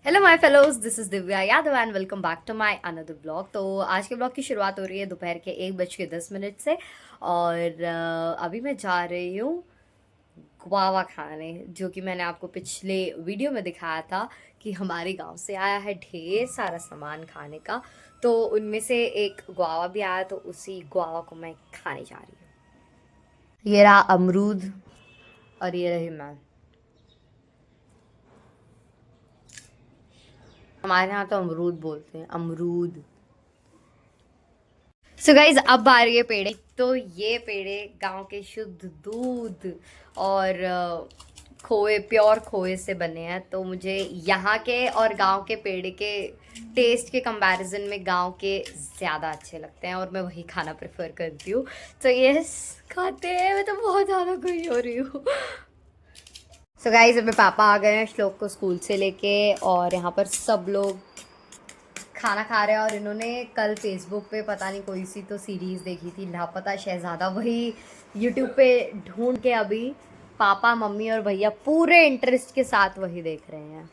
Hello my fellows, this is Divya Yadav and welcome back to my another blog. तो आज के blog की शुरुआत हो रही है दोपहर के 1:10 से। और अभी मैं जा रही हूँ गुआवा खाने, जो कि मैंने आपको पिछले वीडियो में दिखाया था कि हमारे गांव से आया है ढेर सारा सामान खाने का। तो उनमें से एक गुआवा भी आया, तो उसी गुआवा को मैं खाने जा रही हूँ। ये रहा अमरूद और ये रही मैं। हमारे यहाँ तो अमरूद बोलते हैं, अमरूद। सो गाइज, अब रही है पेड़े। तो ये पेड़े गांव के शुद्ध दूध और खोए, प्योर खोए से बने हैं। तो मुझे यहाँ के और गांव के पेड़े के टेस्ट के कंपैरिजन में गांव के ज़्यादा अच्छे लगते हैं और मैं वही खाना प्रेफर करती हूँ। तो ये खाते हैं। मैं तो बहुत ज़्यादा खुश हो रही हूँ। सो गाइज, अभी पापा आ गए हैं श्लोक को स्कूल से लेके, और यहाँ पर सब लोग खाना खा रहे हैं। और इन्होंने कल फेसबुक पे पता नहीं कोई सी तो सीरीज़ देखी थी, लापता शहज़ादा, वही यूट्यूब पे ढूंढ के अभी पापा, मम्मी और भैया पूरे इंटरेस्ट के साथ वही देख रहे हैं।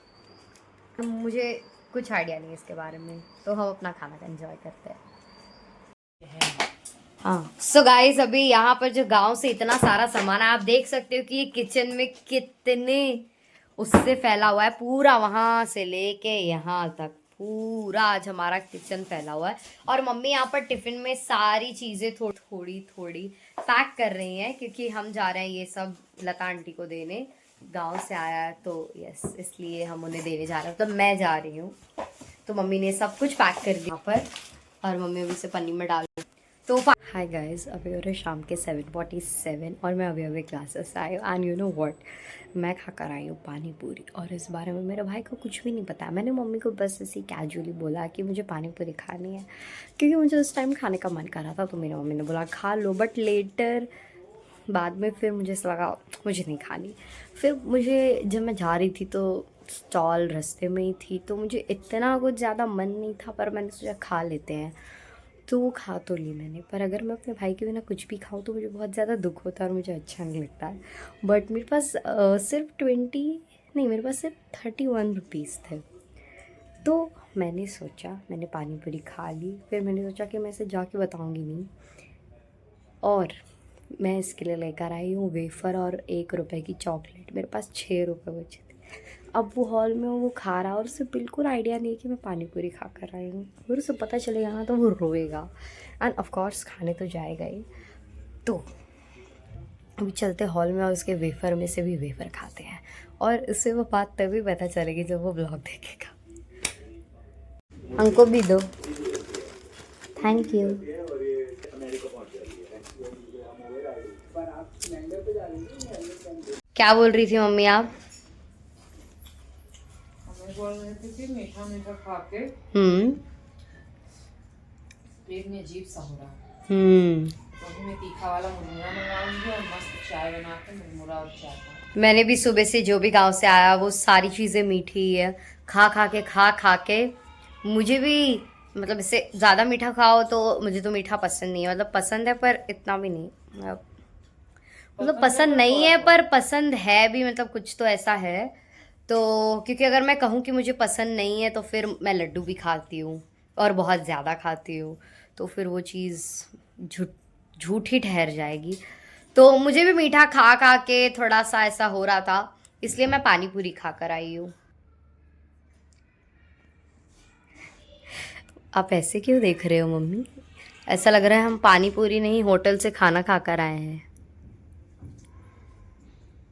मुझे कुछ आइडिया नहीं है इसके बारे में, तो हम अपना खाना का एंजॉय करते हैं। हाँ, सो गाइस, अभी यहाँ पर जो गांव से इतना सारा सामान है, आप देख सकते हो कि ये किचन में कितने उससे फैला हुआ है। पूरा वहां से लेके यहाँ तक पूरा आज हमारा किचन फैला हुआ है। और मम्मी यहाँ पर टिफिन में सारी चीजें थोड़ी थोड़ी पैक कर रही हैं, क्योंकि हम जा रहे हैं ये सब लता आंटी को देने। गांव से आया है तो यस, इसलिए हम उन्हें देने जा रहे हैं। तो मैं जा रही हूँ। तो मम्मी ने सब कुछ पैक कर दिया यहाँ पर, और मम्मी अभी से पन्नी में डाल। तो हाय गाइस, अभी हो रहे शाम के 7:47 और मैं अभी क्लासेस से आई हूँ। एंड यू नो व्हाट, मैं खा कर आई हूँ पानी पूरी। और इस बारे में मेरे भाई को कुछ भी नहीं पता। मैंने मम्मी को बस ऐसे कैजुअली बोला कि मुझे पानी पूरी खानी है, क्योंकि मुझे उस टाइम खाने का मन कर रहा था। तो मेरी मम्मी ने बोला खा लो, बट लेटर बाद में फिर मुझे ऐसा लगा मुझे नहीं खानी। फिर मुझे जब मैं जा रही थी तो स्टॉल रास्ते में ही थी, तो मुझे इतना कुछ ज़्यादा मन नहीं था, पर मैंने सोचा खा लेते हैं। तो वो खा तो ली मैंने, पर अगर मैं अपने भाई के बिना कुछ भी खाऊं तो मुझे बहुत ज़्यादा दुख होता है और मुझे अच्छा नहीं लगता है। बट मेरे पास सिर्फ 20 नहीं, मेरे पास सिर्फ 31 रुपीज़ थे। तो मैंने सोचा, मैंने पानी पूरी खा ली। फिर मैंने सोचा कि मैं इसे जाके बताऊंगी नहीं, और मैं इसके लिए लेकर आई हूँ वेफ़र और 1 रुपए की चॉकलेट। मेरे पास 6 रुपए बचे थे। अब वो हॉल में वो खा रहा है और उसे बिल्कुल आइडिया नहीं है कि मैं पानी पूरी खा कर आई हूँ। अगर उसे पता चलेगा ना तो वो रोएगा, एंड ऑफ कोर्स खाने तो जाएगा ही। तो अभी चलते हॉल में और उसके वेफ़र में से भी वेफ़र खाते हैं, और उससे वो बात तभी पता चलेगी जब वो ब्लॉग देखेगा। हमको भी दो, थैंक यू। क्या बोल रही थी मम्मी आप? बोल रहे थे कि मीठा मीठा खा के पेट में अजीब सा हो रहा है। तो मैं तीखा वाला मुरमुरा मंगाऊंगी और मस्त चाय बना के मुरमुरा और चाय का। मैंने भी सुबह से जो भी गांव से आया वो सारी चीज़ें मीठी ही है। खा खा के मुझे भी, मतलब इससे ज़्यादा मीठा खाओ तो मुझे तो मीठा पसंद नहीं है। मतलब पसंद है पर इतना भी नहीं, मतलब पसंद नहीं है पर पसंद है भी, मतलब कुछ तो ऐसा है। तो क्योंकि अगर मैं कहूँ कि मुझे पसंद नहीं है तो फिर मैं लड्डू भी खाती हूँ और बहुत ज़्यादा खाती हूँ, तो फिर वो चीज़ झूठ झूठी ठहर जाएगी। तो मुझे भी मीठा खा खा के थोड़ा सा ऐसा हो रहा था, इसलिए मैं पानी पूरी खा कर आई हूँ। आप ऐसे क्यों देख रहे हो मम्मी? ऐसा लग रहा है हम पानी पूरी नहीं होटल से खाना खा कर आए हैं।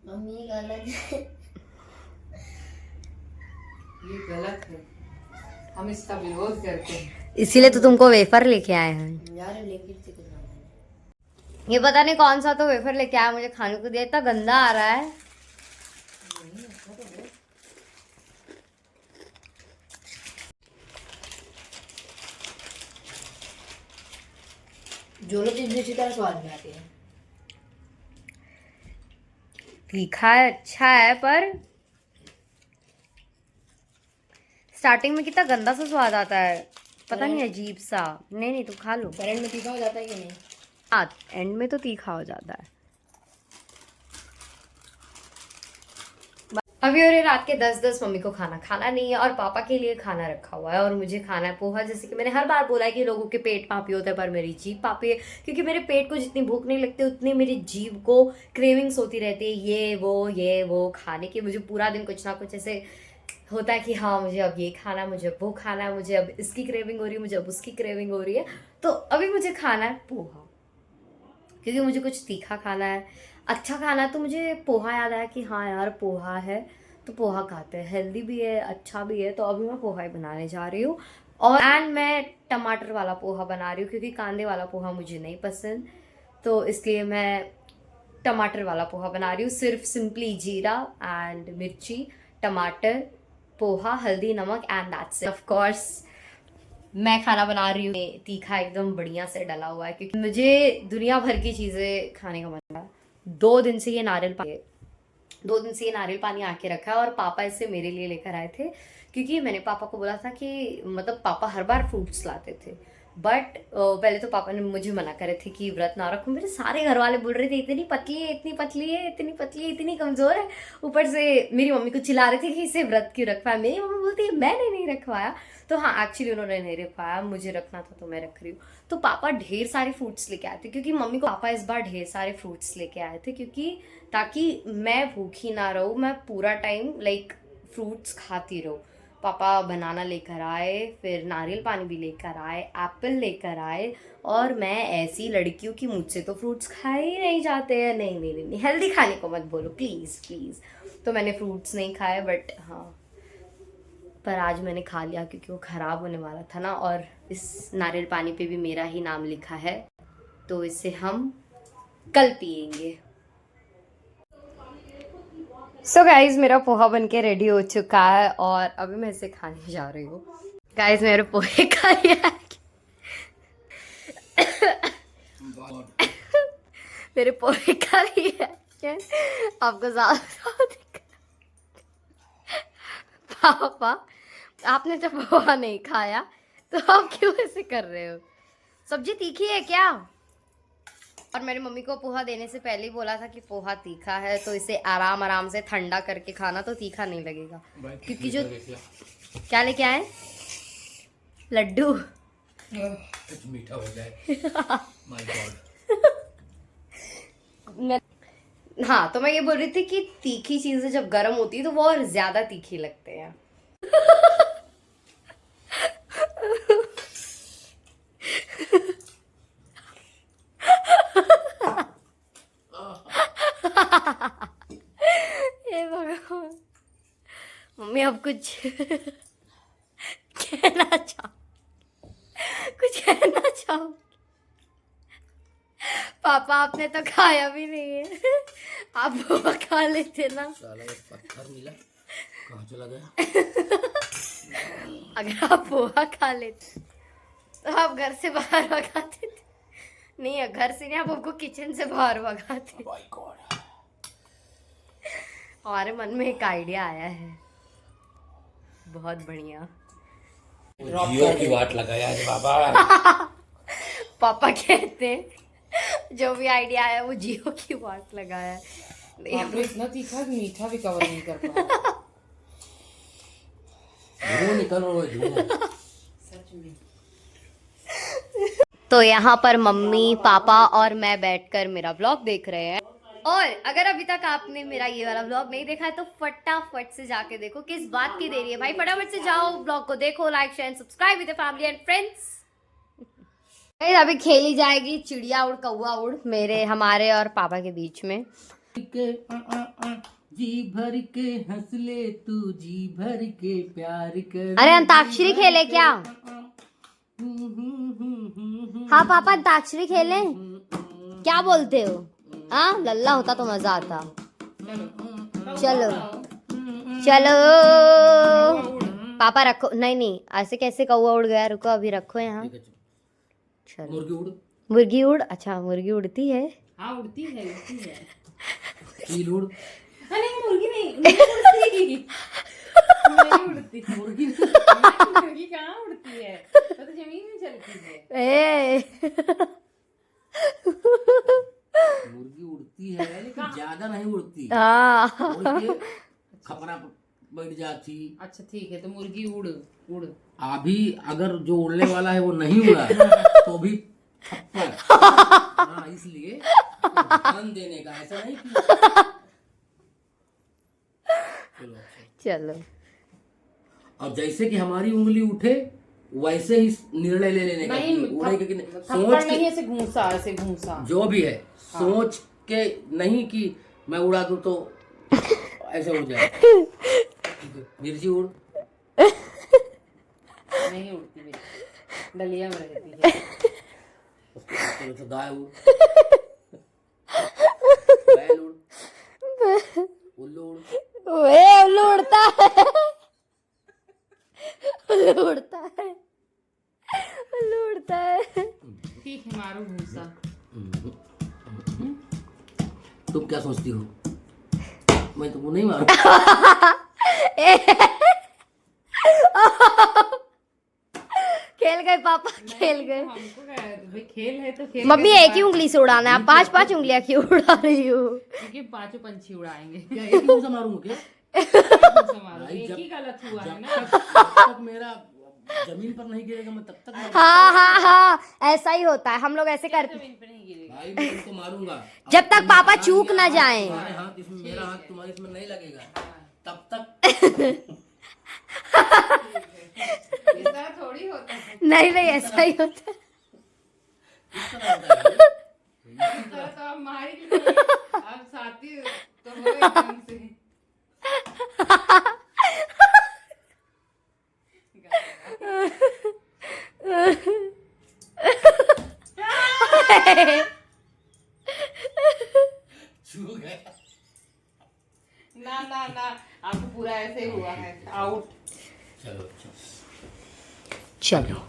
मम्मी गलत है, ये गलत है, हम इसका विरोध करते हैं। इसीलिए तो तुमको वेफर लेके आए हैं। यार लेकिन ये पता नहीं कौन सा तो वेफर लेके आया, मुझे खाने को दिया। इतना गंदा आ रहा है। जो लोग चीज इसी तरह स्वाद में आती है। तीखा है, अच्छा है, पर स्टार्टिंग में कितना गंदा सा स्वाद आता है, पता नहीं, अजीब सा। नहीं नहीं, तुम खा लो। पेरेंट में तीखा हो जाता है कि नहीं? हाँ, एंड में तो तीखा हो जाता है। अभी और ये रात के 10-10 मम्मी को खाना नहीं है और पापा के लिए खाना रखा हुआ है और मुझे खाना है पोहा। जैसे कि मैंने हर बार बोला है कि लोगों के पेट पापी होते हैं पर मेरी जीभ पापी है, क्योंकि मेरे पेट को जितनी भूख नहीं लगती उतनी मेरी जीभ को क्रेविंग्स होती रहती है, ये वो खाने की। मुझे पूरा दिन कुछ ना कुछ ऐसे होता है कि हाँ मुझे अब ये खाना, मुझे वो खाना, मुझे अब इसकी क्रेविंग हो रही है, मुझे अब उसकी क्रेविंग हो रही है। तो अभी मुझे खाना है पोहा, क्योंकि मुझे कुछ तीखा खाना है, अच्छा खाना है। तो मुझे पोहा याद आया कि हाँ यार पोहा है तो पोहा खाते हैं, हेल्दी भी है अच्छा भी है। तो अभी मैं पोहा ही बनाने जा रही हूँ और मैं टमाटर वाला पोहा बना रही हूँ, क्योंकि कांदे वाला पोहा मुझे नहीं पसंद। तो इसलिए मैं टमाटर वाला पोहा बना रही हूँ। सिर्फ सिंपली जीरा एंड मिर्ची, टमाटर, पोहा, हल्दी, नमक and that's it. Of course मैं खाना बना रही हूँ तीखा एकदम बढ़िया से डला हुआ है, क्योंकि मुझे दुनिया भर की चीज़ें खाने का मन है। 2 दिन से ये नारियल पानी आके रखा है और पापा इसे मेरे लिए लेकर आए थे, क्योंकि मैंने पापा को बोला था कि मतलब पापा हर बार फ्रूट्स लाते थे, बट पहले तो पापा ने मुझे मना करे थे कि व्रत ना रखो। मेरे सारे घर वाले बोल रहे थे इतनी पतली है, इतनी पतली है, इतनी पतली है, इतनी कमजोर है। ऊपर से मेरी मम्मी को चिल्ला रहे थे कि इसे व्रत क्यों रखवाया। मेरी मम्मी बोलती है मैंने नहीं रखवाया। तो हाँ एक्चुअली उन्होंने नहीं रखवाया, मुझे रखना था तो मैं रख रही हूँ। तो पापा ढेर सारे फ्रूट्स लेके आए थे, क्योंकि मम्मी को पापा इस बार ढेर सारे फ्रूट्स लेके आए थे, क्योंकि ताकि मैं भूखी ना रहूँ, मैं पूरा टाइम लाइक फ्रूट्स खाती रहूँ। पापा बनाना लेकर आए, फिर नारियल पानी भी लेकर आए, एप्पल लेकर आए। और मैं ऐसी लड़की हूँ कि मुझसे तो फ्रूट्स खाए ही नहीं जाते हैं। नहीं नहीं नहीं, हेल्दी खाने को मत बोलो प्लीज़ प्लीज़। तो मैंने फ्रूट्स नहीं खाए, बट हाँ पर आज मैंने खा लिया, क्योंकि वो ख़राब होने वाला था ना। और इस नारियल पानी पे भी मेरा ही नाम लिखा है, तो इसे हम कल पियेंगे। सो गाइज मेरा पोहा बनके रेडी हो चुका है और अभी मैं इसे खाने जा रही हूँ। गाइज मेरे पोहे खा लिया मेरे पोहे खा लिया है। आपको ज्यादा दिक्कत पापा, आपने जब पोहा नहीं खाया तो आप क्यों ऐसे कर रहे हो? सब्जी तीखी है क्या? और मेरी मम्मी को पोहा देने से पहले ही बोला था कि पोहा तीखा है, तो इसे आराम आराम से ठंडा करके खाना, तो तीखा नहीं लगेगा। क्योंकि जो क्या लेके आए लड्डू मीठा हो जाए माय गॉड। हाँ तो मैं ये बोल रही थी कि तीखी चीजें जब गर्म होती है तो वो और ज्यादा तीखी लगते हैं। हे भगवान, मम्मी अब कुछ कहना चाहो? पापा आपने तो खाया भी नहीं है, आप वो खा लेते ना। साला एक पत्थर मिला, कहाँ चला गया? अगर आप पोहा खा लेते तो आप घर से बाहर भगाते थे। नहीं घर से नहीं, आप हमको किचन से बाहर भगाते। My God. हमारे मन में एक आइडिया आया है बहुत बढ़िया। जियो की वाट लगाया है बाबा। पापा कहते हैं जो भी आइडिया आया वो जियो की वाट लगाया है। आपने इतना तीखा कि मीठा भी कवर नहीं कर पाया। धुआं निकल रहा है, धुआं। सच में। तो यहाँ पर मम्मी पापा और मैं बैठकर मेरा ब्लॉग देख रहे हैं। और अगर अभी तक आपने मेरा ये वाला ब्लॉग नहीं देखा है तो फटाफट से जाके देखो। किस बात की देरी है भाई, फटाफट से जाओ ब्लॉग को देखो, like share subscribe with family and friends. अभी खेली जाएगी चिड़िया उड़ कौवा उड़ मेरे हमारे और पापा के बीच में। जी भर के हंस ले तू, जी भर के प्यार कर। अरे अंताक्षरी खेले क्या? हाँ पापा अंताक्षरी खेलें, क्या बोलते हो? हाँ लल्ला होता तो मजा आता। चलो चलो पापा रखो। नहीं ऐसे कैसे कौवा उड़ गया, रुको अभी रखो यहाँ। चलो मुर्गी उड़। अच्छा मुर्गी उड़ती है? हाँ उड़ती है चील उड़। अरे मुर्गी नहीं उड़ती। नहीं उड़ती मुर्गी। मुर्गी कहाँ उड़ती है, वो तो जमीन में चलती है। मुर्गी उड़ती है लेकिन ज्यादा नहीं उड़ती। हाँ खपरा बैठ जाती। अच्छा ठीक है, तो मुर्गी उड़ उड़। अभी अगर जो उड़ने वाला है वो नहीं उड़ा तो भी थप्पड़। हाँ, इसलिए ध्यान देने का, ऐसा नहीं कि चलो अच्छा। चलो अब जैसे कि हमारी उंगली उठे वैसे ही निर्णय ले लेने का नहीं, कि उड़ेगी कि नहीं। थप्पड़ सोच नहीं, के ऐसे घूंसा, ऐसे घूंसा। जो भी है सोच के, नहीं कि मैं उड़ा दूं तो ऐसे हो जाए। मिर्ची उड़, नहीं उड़ती मेरी, डलिया में रहती है। चलो तो गाय उड़, बैल उड़, उल्लू उड़। वे उल्लू उड़ता है, उल्लू उड़ता है, उल्लू उड़ता है। ठीक है, मारो घूंसा। तुम क्या सोचती हो? मैं तुमको नहीं मारू। खेल गए पापा, खेल गए। हमको क्या है, भाई खेल है तो खेल। मम्मी एक ही उंगली से उड़ाना है, आप 5-5 उंगलियां क्यों उड़ा रही हो? क्योंकि पांचों पंछी उड़ाएंगे। क्या एक ही से मारूंगा क्या? मारो, भाई, एक जब- ही गलत हुआ है जब ना। तक मेरा जमीन पर नहीं गिरेगा मैं तब तक मारूंगा। हाँ हाँ हाँ, ऐसा ही होता है, हम लोग ऐसे करते। जमीन पे नहीं गिरेगा। भाई मैं तुमको मारूंगा जब तक तुमने पापा हाथ चूक दिया, ना जाएं। तुम्हारे हाथ इसमें, मेरा हाथ तुम्हारे इसमें नहीं लगेगा तब तक। ऐसा थोड़ी होता है। नहीं नहीं, ऐसा ही होता है। किस तरह होता है? इस तरह तो आप मार ही नहीं, आप साथी तो हो एकदम से। छू गया। ना ना ना, आपको पूरा ऐसे ही हुआ है, आउट। चलो अच्छा। चलो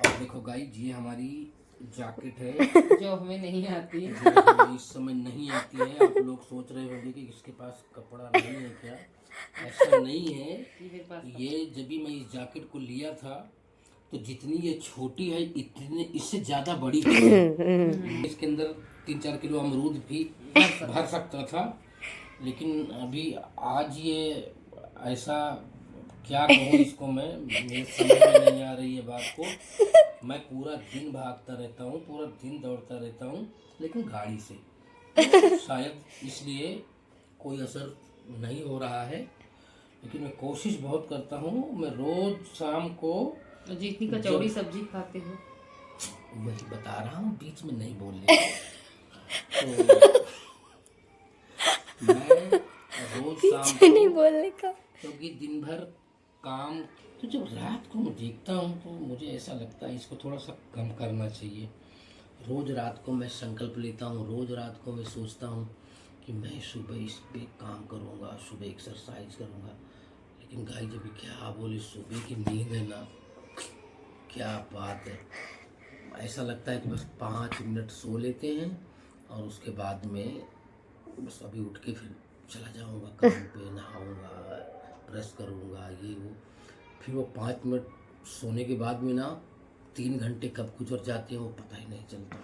और देखो गाइस, ये हमारी जैकेट है जो हमें नहीं आती। जो हमें इस समय नहीं आती है। आप लोग सोच रहे होंगे कि इसके पास कपड़ा नहीं है क्या? ऐसा नहीं है। मेरे पास ये जब भी मैं इस जैकेट को लिया था तो जितनी ये छोटी है इतने इससे ज्यादा बड़ी थी। इसके अंदर 3-4 किलो अमरूद भी भर सकता था, लेकिन अभी आज ये ऐसा, क्या कहूँ इसको मैं, मेरे समझ में नहीं आ रही है बात को। मैं पूरा दिन भागता रहता हूँ, पूरा दिन दौड़ता रहता हूँ, लेकिन गाड़ी से। शायद इसलिए कोई असर नहीं हो रहा है, लेकिन मैं कोशिश बहुत करता हूँ। मैं रोज शाम को, तो जितनी कचौड़ी सब्जी खाते हो। वही बता रहा हूँ, बीच में नहीं बोलने। तो मैं रोज शाम को, नहीं बोलने का। क्योंकि दिन भर काम, तो जब रात को मैं देखता हूँ तो मुझे ऐसा लगता है इसको थोड़ा सा कम करना चाहिए। रोज रात को मैं संकल्प लेता हूँ, रोज रात को मैं सोचता हूँ कि मैं सुबह इस पे काम करूँगा, सुबह एक्सरसाइज करूँगा। लेकिन गाई जब क्या बोले, सुबह की नींद है ना, क्या बात है। ऐसा लगता है कि बस 5 मिनट सो लेते हैं और उसके बाद में बस अभी उठ के फिर चला जाऊँगा काम पे, नहाऊँगा, ब्रश करूँगा, ये वो। फिर वो 5 मिनट सोने के बाद में ना 3 घंटे कब गुजर जाते हैं वो पता ही नहीं चलता।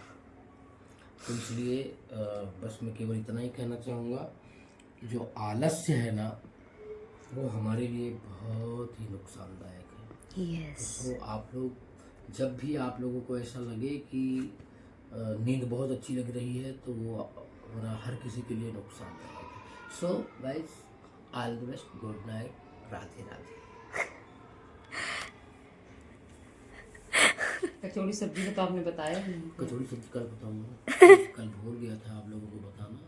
तो इसलिए बस मैं केवल इतना ही कहना चाहूँगा, जो आलस्य है ना वो हमारे लिए बहुत ही नुकसानदायक है। यस। तो आप लोग, जब भी आप लोगों को ऐसा लगे कि नींद बहुत अच्छी लग रही है तो वो हर किसी के लिए नुकसानदायक है। So guys, all the best, good night, Radhe Radhe. कचौड़ी सब्जी का तो आपने बताया नहीं। कचौड़ी सब्जी कल बताऊंगा, कल भूल गया था आप लोगों को बताना।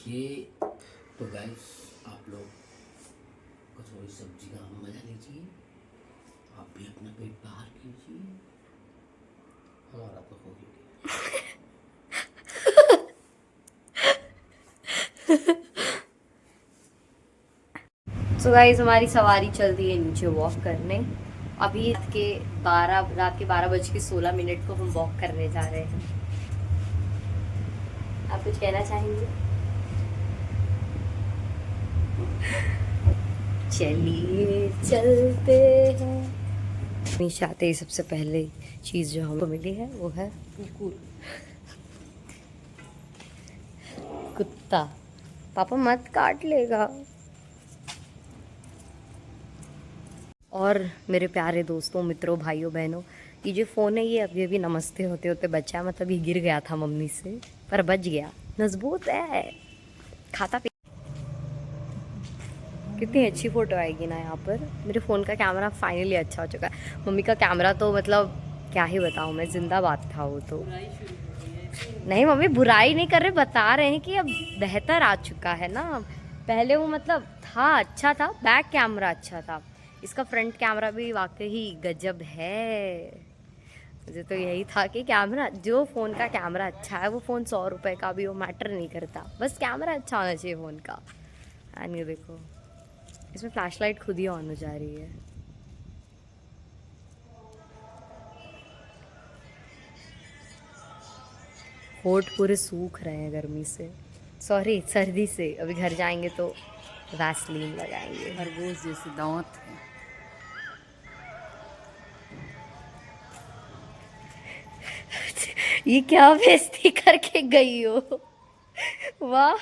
ये तो गाइस, आप लोग कचौड़ी सब्जी का मजा लीजिए, आप भी अपना पेट बाहर कीजिए, हमारा तो हो ही गया। सो गाइस, हमारी सवारी चल दी है नीचे वॉक करने। अभी रात के 12:16 को हम वॉक करने जा रहे हैं। आप कुछ कहना चाहेंगे? चलिए चलते हैं। हमेशा आते ही सबसे पहले चीज़ जो हमको मिली है वो है कुकुर। कुत्ता, पापा मत काट लेगा। और मेरे प्यारे दोस्तों, मित्रों, भाइयों बहनों, ये जो फ़ोन है ये अभी अभी नमस्ते होते होते बचा है। मतलब ये गिर गया था मम्मी से, पर बच गया, मजबूत है, खाता पी। कितनी अच्छी फ़ोटो आएगी ना यहाँ पर। मेरे फ़ोन का कैमरा फाइनली अच्छा हो चुका है। मम्मी का कैमरा तो मतलब क्या ही बताऊँ मैं, जिंदाबाद था वो तो। नहीं मम्मी, बुराई नहीं कर रहे, बता रहे हैं कि अब बेहतर आ चुका है ना। पहले वो मतलब था, अच्छा था, बैक कैमरा अच्छा था। इसका फ्रंट कैमरा भी वाकई गजब है। मुझे तो यही था कि कैमरा, जो फ़ोन का कैमरा अच्छा है वो फ़ोन 100 रुपये का भी वो मैटर नहीं करता, बस कैमरा अच्छा होना चाहिए फ़ोन का। एंड ये देखो, इसमें फ्लैशलाइट खुद ही ऑन हो जा रही है। होठ पूरे सूख रहे हैं गर्मी से, सॉरी सर्दी से। अभी घर जाएंगे तो वैसलीन लगाएंगे। खरगोश जैसे दांत है। ये क्या बेइज्जती करके गई हो, वाह।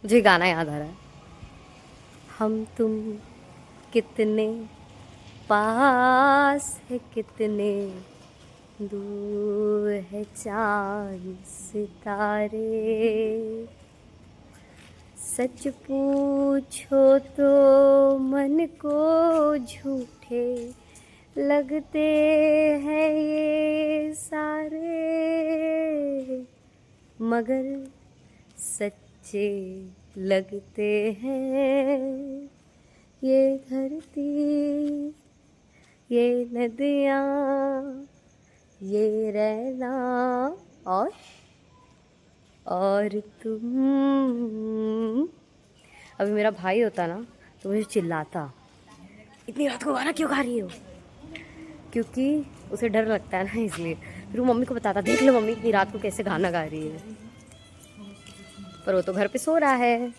मुझे गाना याद आ रहा है। हम तुम कितने पास है, कितने दूर है चांद सितारे। सच पूछो तो मन को झूठे लगते हैं ये सारे, मगर सच्चे लगते हैं ये धरती, ये नदियाँ, ये रहना और तुम। अभी मेरा भाई होता ना तो मुझे चिल्लाता, इतनी रात को गाना क्यों गा रही हो, क्योंकि उसे डर लगता है ना, इसलिए। फिर वो मम्मी को बताता, देख लो मम्मी इतनी रात को कैसे गाना गा रही है। पर वो तो घर पे सो रहा है।